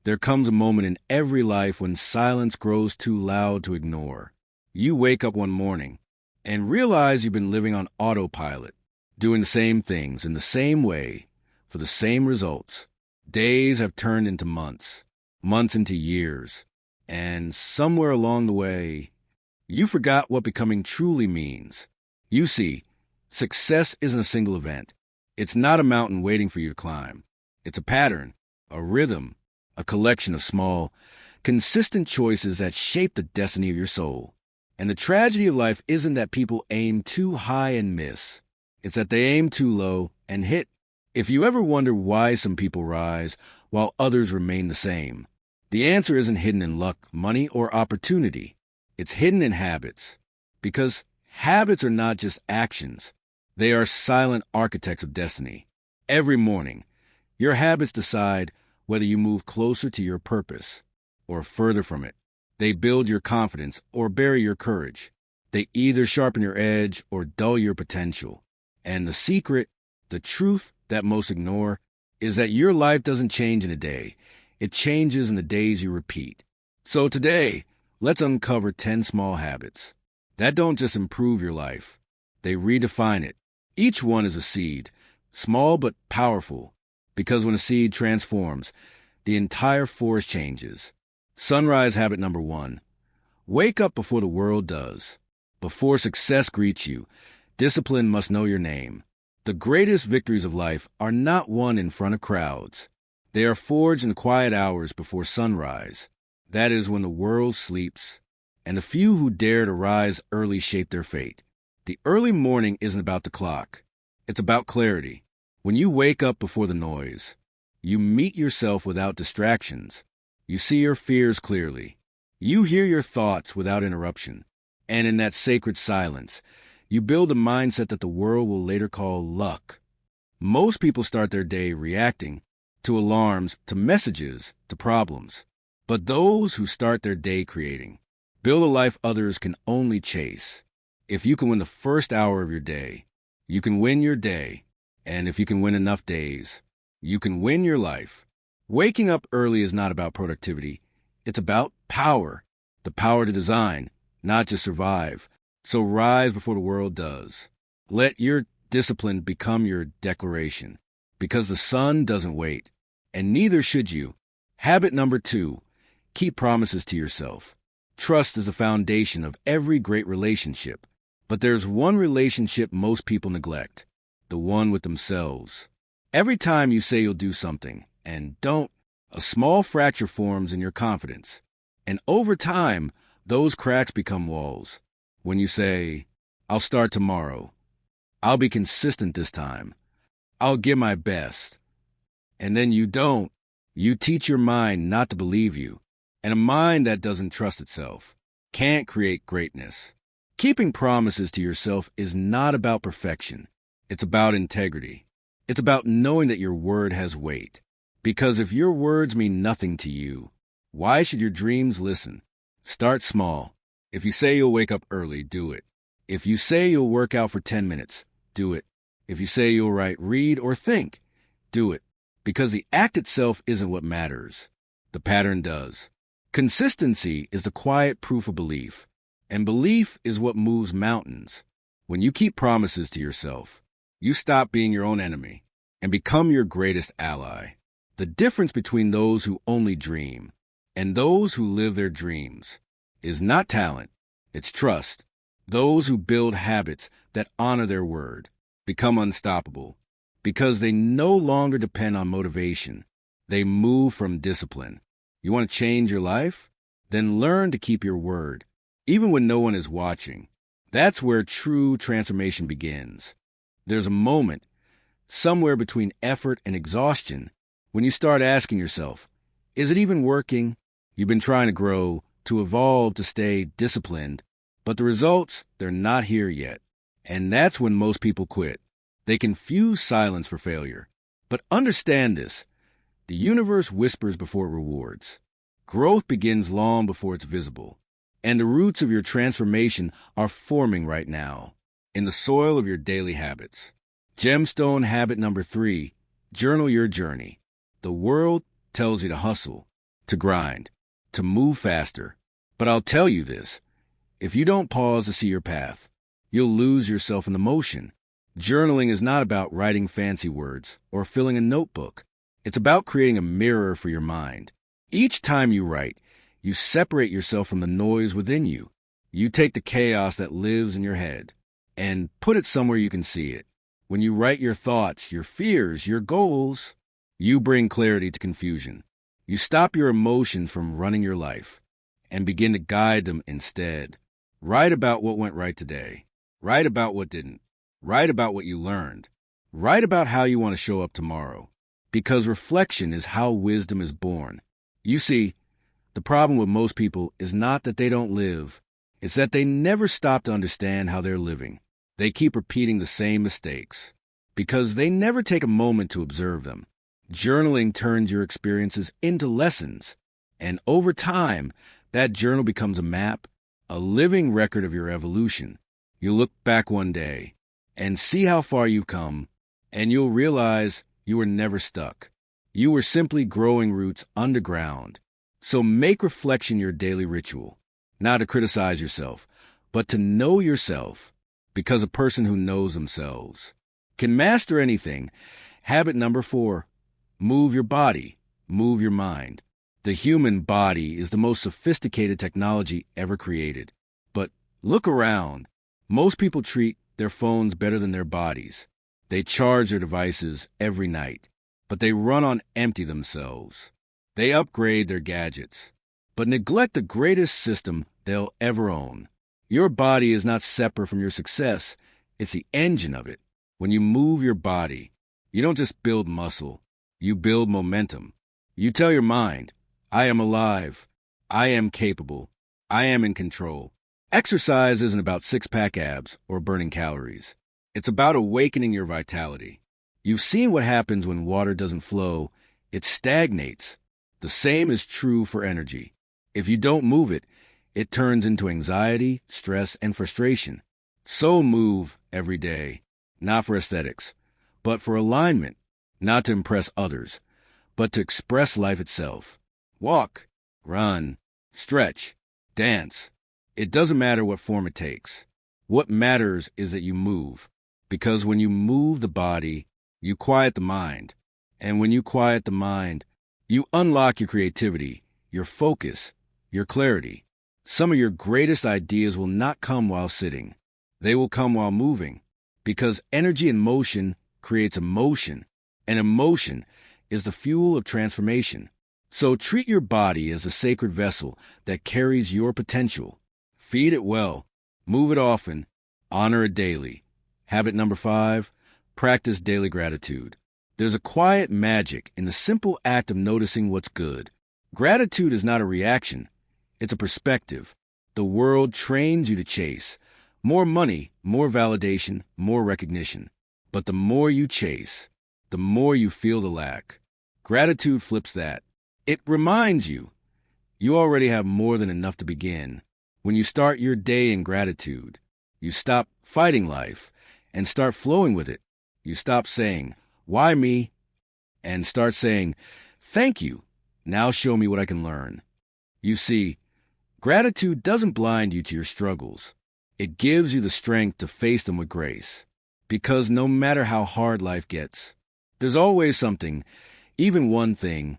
There comes a moment in every life when silence grows too loud to ignore. You wake up one morning and realize you've been living on autopilot, doing the same things in the same way for the same results. Days have turned into months, months into years, and somewhere along the way, you forgot what becoming truly means. You see, success isn't a single event. It's not a mountain waiting for you to climb. It's a pattern, a rhythm, a collection of small, consistent choices that shape the destiny of your soul. And the tragedy of life isn't that people aim too high and miss. It's that they aim too low and hit. If you ever wonder why some people rise while others remain the same, the answer isn't hidden in luck, money, or opportunity. It's hidden in habits. Because habits are not just actions. They are silent architects of destiny. Every morning, your habits decide whether you move closer to your purpose or further from it. They build your confidence or bury your courage. They either sharpen your edge or dull your potential. And the secret, the truth that most ignore, is that your life doesn't change in a day. It changes in the days you repeat. So today, let's uncover 10 small habits that don't just improve your life. They redefine it. Each one is a seed, small but powerful, because when a seed transforms, the entire forest changes. Sunrise habit number 1. Wake up before the world does. Before success greets you, discipline must know your name. The greatest victories of life are not won in front of crowds. They are forged in the quiet hours before sunrise. That is when the world sleeps, and the few who dare to rise early shape their fate. The early morning isn't about the clock. It's about clarity. When you wake up before the noise, you meet yourself without distractions. You see your fears clearly. You hear your thoughts without interruption. And in that sacred silence, you build a mindset that the world will later call luck. Most people start their day reacting to alarms, to messages, to problems. But those who start their day creating build a life others can only chase. If you can win the first hour of your day, you can win your day. And if you can win enough days, you can win your life. Waking up early is not about productivity. It's about power. The power to design, not just survive. So rise before the world does. Let your discipline become your declaration. Because the sun doesn't wait. And neither should you. Habit number 2. Keep promises to yourself. Trust is the foundation of every great relationship. But there's one relationship most people neglect. The one with themselves. Every time you say you'll do something and don't, a small fracture forms in your confidence. And over time, those cracks become walls. When you say, I'll start tomorrow. I'll be consistent this time. I'll give my best. And then you don't. You teach your mind not to believe you. And a mind that doesn't trust itself can't create greatness. Keeping promises to yourself is not about perfection. It's about integrity. It's about knowing that your word has weight. Because if your words mean nothing to you, why should your dreams listen? Start small. If you say you'll wake up early, do it. If you say you'll work out for 10 minutes, do it. If you say you'll write, read, or think, do it. Because the act itself isn't what matters. The pattern does. Consistency is the quiet proof of belief. And belief is what moves mountains. When you keep promises to yourself, you stop being your own enemy and become your greatest ally. The difference between those who only dream and those who live their dreams is not talent, it's trust. Those who build habits that honor their word become unstoppable because they no longer depend on motivation. They move from discipline. You want to change your life? Then learn to keep your word, even when no one is watching. That's where true transformation begins. There's a moment, somewhere between effort and exhaustion, when you start asking yourself, is it even working? You've been trying to grow, to evolve, to stay disciplined, but the results, they're not here yet. And that's when most people quit. They confuse silence for failure. But understand this, the universe whispers before it rewards. Growth begins long before it's visible. And the roots of your transformation are forming right now, in the soil of your daily habits. Gemstone habit number 3, journal your journey. The world tells you to hustle, to grind, to move faster. But I'll tell you this, if you don't pause to see your path, you'll lose yourself in the motion. Journaling is not about writing fancy words or filling a notebook. It's about creating a mirror for your mind. Each time you write, you separate yourself from the noise within you. You take the chaos that lives in your head and put it somewhere you can see it. When you write your thoughts, your fears, your goals, you bring clarity to confusion. You stop your emotions from running your life and begin to guide them instead. Write about what went right today. Write about what didn't. Write about what you learned. Write about how you want to show up tomorrow. Because reflection is how wisdom is born. You see, the problem with most people is not that they don't live. It's that they never stop to understand how they're living. They keep repeating the same mistakes because they never take a moment to observe them. Journaling turns your experiences into lessons, and over time, that journal becomes a map, a living record of your evolution. You'll look back one day and see how far you've come, and you'll realize you were never stuck. You were simply growing roots underground. So make reflection your daily ritual, not to criticize yourself, but to know yourself, because a person who knows themselves can master anything. Habit number 4, move your body, move your mind. The human body is the most sophisticated technology ever created. But look around. Most people treat their phones better than their bodies. They charge their devices every night, but they run on empty themselves. They upgrade their gadgets, but neglect the greatest system they'll ever own. Your body is not separate from your success. It's the engine of it. When you move your body, you don't just build muscle. You build momentum. You tell your mind, I am alive. I am capable. I am in control. Exercise isn't about six-pack abs or burning calories. It's about awakening your vitality. You've seen what happens when water doesn't flow. It stagnates. The same is true for energy. If you don't move it, it turns into anxiety, stress, and frustration. So move every day, not for aesthetics, but for alignment, not to impress others, but to express life itself. Walk, run, stretch, dance. It doesn't matter what form it takes. What matters is that you move, because when you move the body, you quiet the mind. And when you quiet the mind, you unlock your creativity, your focus, your clarity. Some of your greatest ideas will not come while sitting. They will come while moving, because energy in motion creates emotion, and emotion is the fuel of transformation. So treat your body as a sacred vessel that carries your potential. Feed it well, move it often, honor it daily. Habit number 5, practice daily gratitude. There's a quiet magic in the simple act of noticing what's good. Gratitude is not a reaction. It's a perspective. The world trains you to chase more money, more validation, more recognition. But the more you chase, the more you feel the lack. Gratitude flips that. It reminds you, you already have more than enough to begin. When you start your day in gratitude, you stop fighting life and start flowing with it. You stop saying, why me? And start saying, thank you. Now show me what I can learn. You see, gratitude doesn't blind you to your struggles. It gives you the strength to face them with grace. Because no matter how hard life gets, there's always something, even one thing,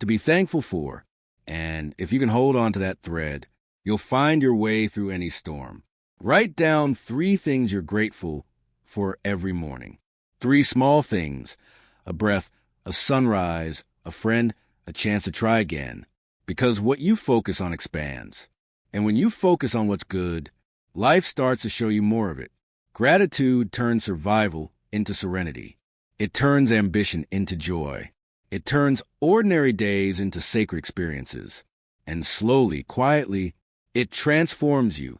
to be thankful for. And if you can hold on to that thread, you'll find your way through any storm. Write down 3 things you're grateful for every morning. 3 small things: a breath, a sunrise, a friend, a chance to try again. Because what you focus on expands. And when you focus on what's good, life starts to show you more of it. Gratitude turns survival into serenity. It turns ambition into joy. It turns ordinary days into sacred experiences. And slowly, quietly, it transforms you.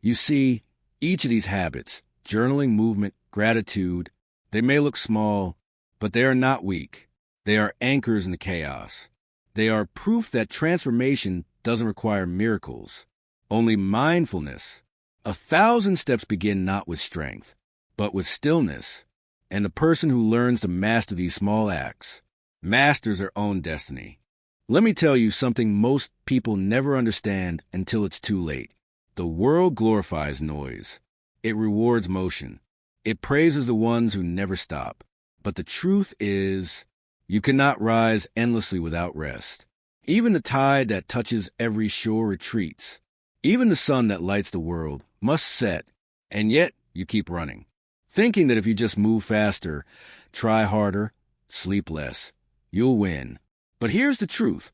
You see, each of these habits, journaling, movement, gratitude, they may look small, but they are not weak. They are anchors in the chaos. They are proof that transformation doesn't require miracles, only mindfulness. 1,000 steps begin not with strength, but with stillness. And the person who learns to master these small acts masters their own destiny. Let me tell you something most people never understand until it's too late. The world glorifies noise. It rewards motion. It praises the ones who never stop. But the truth is, you cannot rise endlessly without rest. Even the tide that touches every shore retreats. Even the sun that lights the world must set, and yet you keep running, thinking that if you just move faster, try harder, sleep less, you'll win. But here's the truth.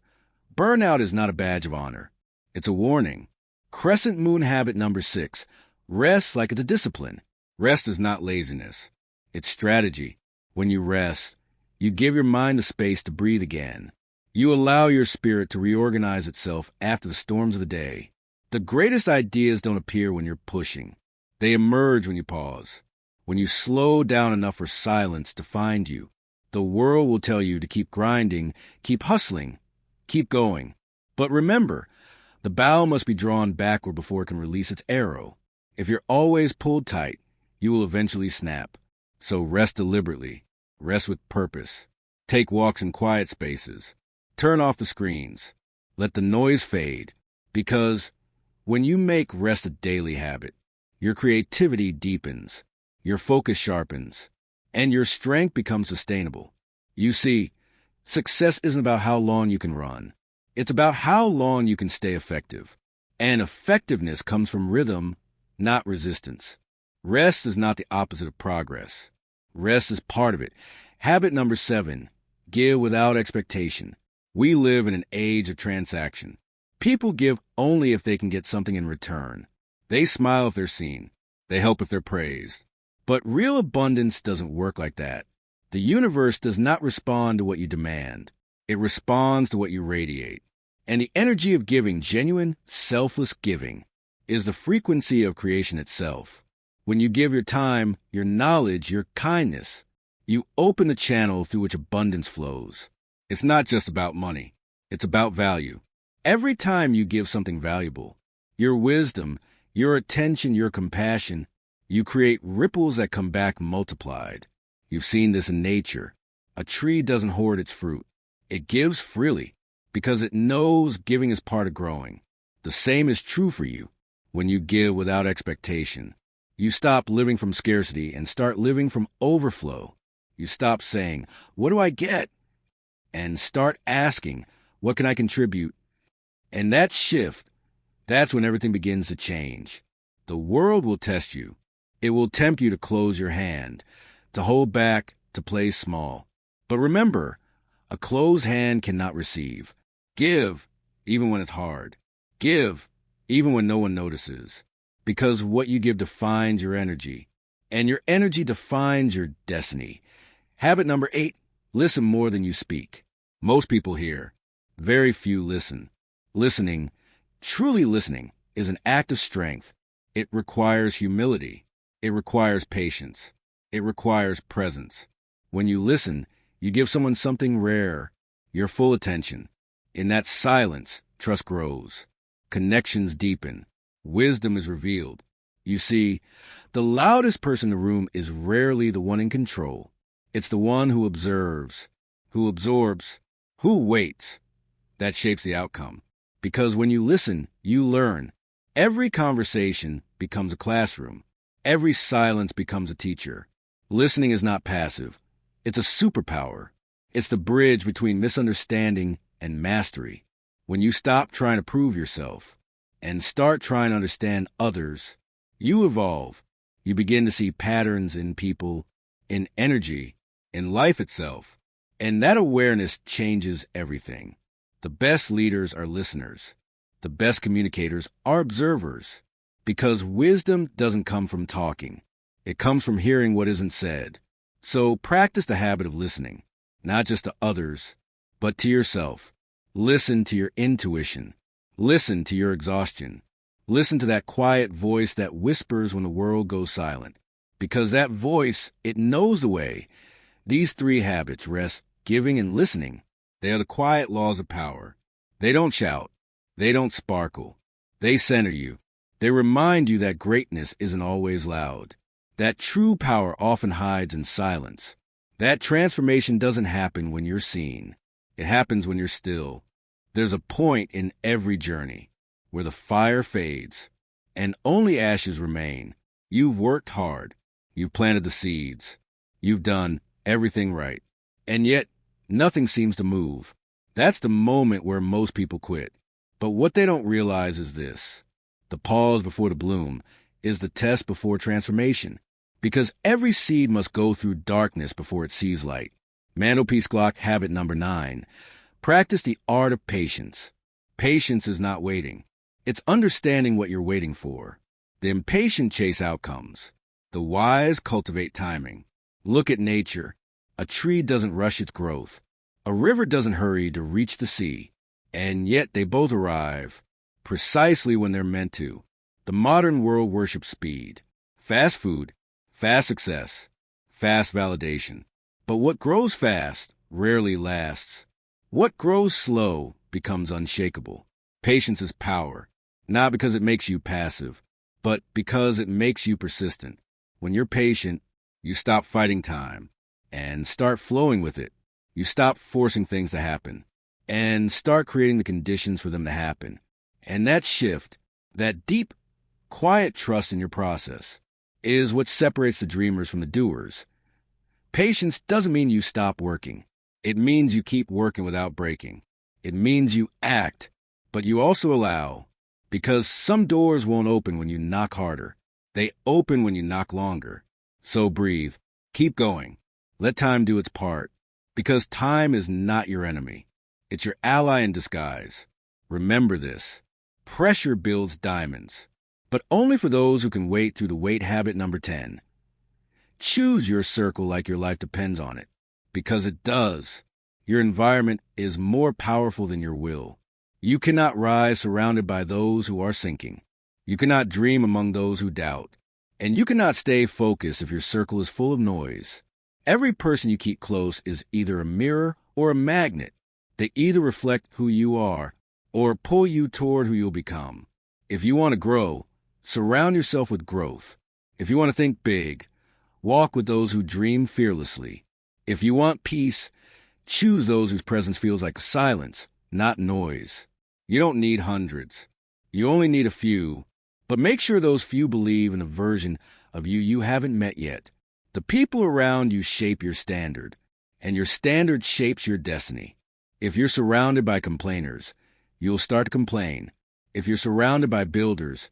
Burnout is not a badge of honor. It's a warning. Crescent moon habit number 6. Rest like it's a discipline. Rest is not laziness. It's strategy. When you rest, you give your mind the space to breathe again. You allow your spirit to reorganize itself after the storms of the day. The greatest ideas don't appear when you're pushing. They emerge when you pause. When you slow down enough for silence to find you. The world will tell you to keep grinding, keep hustling, keep going. But remember, the bow must be drawn backward before it can release its arrow. If you're always pulled tight, you will eventually snap. So rest deliberately. Rest with purpose. Take walks in quiet spaces. Turn off the screens. Let the noise fade. Because when you make rest a daily habit, your creativity deepens, your focus sharpens, and your strength becomes sustainable. You see, success isn't about how long you can run. It's about how long you can stay effective. And effectiveness comes from rhythm, not resistance. Rest is not the opposite of progress. Rest is part of it. Habit number 7, give without expectation. We live in an age of transaction. People give only if they can get something in return. They smile if they're seen. They help if they're praised. But real abundance doesn't work like that. The universe does not respond to what you demand. It responds to what you radiate. And the energy of giving, genuine, selfless giving, is the frequency of creation itself. When you give your time, your knowledge, your kindness, you open the channel through which abundance flows. It's not just about money. It's about value. Every time you give something valuable, your wisdom, your attention, your compassion, you create ripples that come back multiplied. You've seen this in nature. A tree doesn't hoard its fruit. It gives freely because it knows giving is part of growing. The same is true for you when you give without expectation. You stop living from scarcity and start living from overflow. You stop saying, "What do I get?" and start asking, "What can I contribute?" And that shift, that's when everything begins to change. The world will test you. It will tempt you to close your hand, to hold back, to play small. But remember, a closed hand cannot receive. Give, even when it's hard. Give, even when no one notices. Because what you give defines your energy. And your energy defines your destiny. Habit number 8, listen more than you speak. Most people hear. Very few listen. Listening, truly listening, is an act of strength. It requires humility. It requires patience. It requires presence. When you listen, you give someone something rare, your full attention. In that silence, trust grows. Connections deepen. Wisdom is revealed. You see, the loudest person in the room is rarely the one in control. It's the one who observes, who absorbs, who waits. That shapes the outcome. Because when you listen, you learn. Every conversation becomes a classroom. Every silence becomes a teacher. Listening is not passive. It's a superpower. It's the bridge between misunderstanding and mastery. When you stop trying to prove yourself and start trying to understand others, you evolve. You begin to see patterns in people, in energy, in life itself. And that awareness changes everything. The best leaders are listeners. The best communicators are observers. Because wisdom doesn't come from talking. It comes from hearing what isn't said. So practice the habit of listening, not just to others, but to yourself. Listen to your intuition. Listen to your exhaustion. Listen to that quiet voice that whispers when the world goes silent. Because that voice, it knows the way. These 3 habits, rest, giving, and listening, they are the quiet laws of power. They don't shout. They don't sparkle. They center you. They remind you that greatness isn't always loud. That true power often hides in silence. That transformation doesn't happen when you're seen. It happens when you're still. There's a point in every journey where the fire fades and only ashes remain. You've worked hard. You've planted the seeds. You've done everything right. And yet, nothing seems to move. That's the moment where most people quit. But what they don't realize is this. The pause before the bloom is the test before transformation. Because every seed must go through darkness before it sees light. Mantelpiece clock habit number 9. Practice the art of patience. Patience is not waiting. It's understanding what you're waiting for. The impatient chase outcomes. The wise cultivate timing. Look at nature. A tree doesn't rush its growth. A river doesn't hurry to reach the sea. And yet they both arrive precisely when they're meant to. The modern world worships speed. Fast food, fast success, fast validation. But what grows fast rarely lasts. What grows slow becomes unshakable. Patience is power, not because it makes you passive, but because it makes you persistent. When you're patient, you stop fighting time and start flowing with it. You stop forcing things to happen and start creating the conditions for them to happen. And that shift, that deep, quiet trust in your process, is what separates the dreamers from the doers. Patience doesn't mean you stop working. It means you keep working without breaking. It means you act, but you also allow, because some doors won't open when you knock harder. They open when you knock longer. So breathe. Keep going. Let time do its part, because time is not your enemy. It's your ally in disguise. Remember this. Pressure builds diamonds, but only for those who can wait through the wait habit number 10. Choose your circle like your life depends on it, because it does. Your environment is more powerful than your will. You cannot rise surrounded by those who are sinking. You cannot dream among those who doubt. And you cannot stay focused if your circle is full of noise. Every person you keep close is either a mirror or a magnet. They either reflect who you are or pull you toward who you'll become. If you want to grow, surround yourself with growth. If you want to think big, walk with those who dream fearlessly. If you want peace, choose those whose presence feels like silence, not noise. You don't need hundreds. You only need a few. But make sure those few believe in a version of you haven't met yet. The people around you shape your standard, and your standard shapes your destiny. If you're surrounded by complainers, you'll start to complain. If you're surrounded by builders,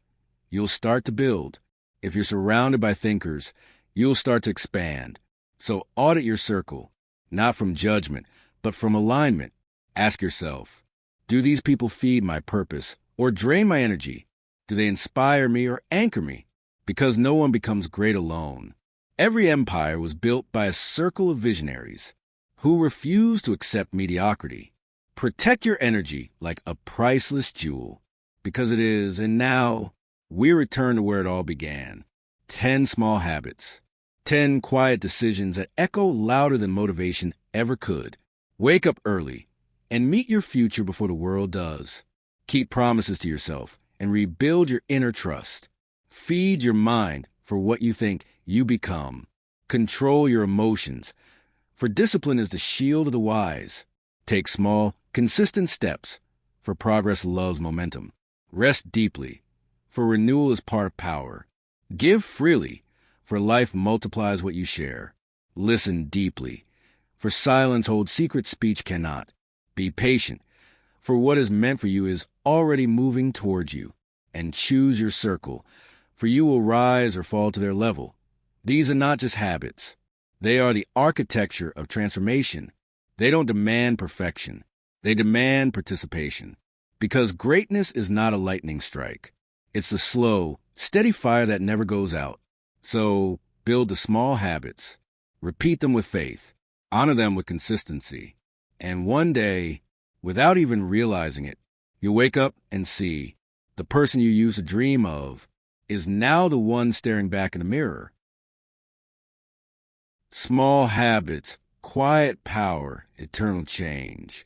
you'll start to build. If you're surrounded by thinkers, you'll start to expand. So audit your circle, not from judgment, but from alignment. Ask yourself, do these people feed my purpose or drain my energy? Do they inspire me or anchor me? Because no one becomes great alone. Every empire was built by a circle of visionaries who refused to accept mediocrity. Protect your energy like a priceless jewel, because it is. And now, we return to where it all began. 10 small habits. 10 quiet decisions that echo louder than motivation ever could. Wake up early and meet your future before the world does. Keep promises to yourself and rebuild your inner trust. Feed your mind for what you think you become. Control your emotions, for discipline is the shield of the wise. Take small, consistent steps, for progress loves momentum. Rest deeply, for renewal is part of power. Give freely, for life multiplies what you share. Listen deeply, for silence holds secret speech cannot. Be patient, for what is meant for you is already moving towards you. And choose your circle, for you will rise or fall to their level. These are not just habits. They are the architecture of transformation. They don't demand perfection. They demand participation. Because greatness is not a lightning strike. It's the slow, steady fire that never goes out. So build the small habits. Repeat them with faith. Honor them with consistency. And one day, without even realizing it, you'll wake up and see the person you used to dream of is now the one staring back in the mirror. Small habits, quiet power, eternal change.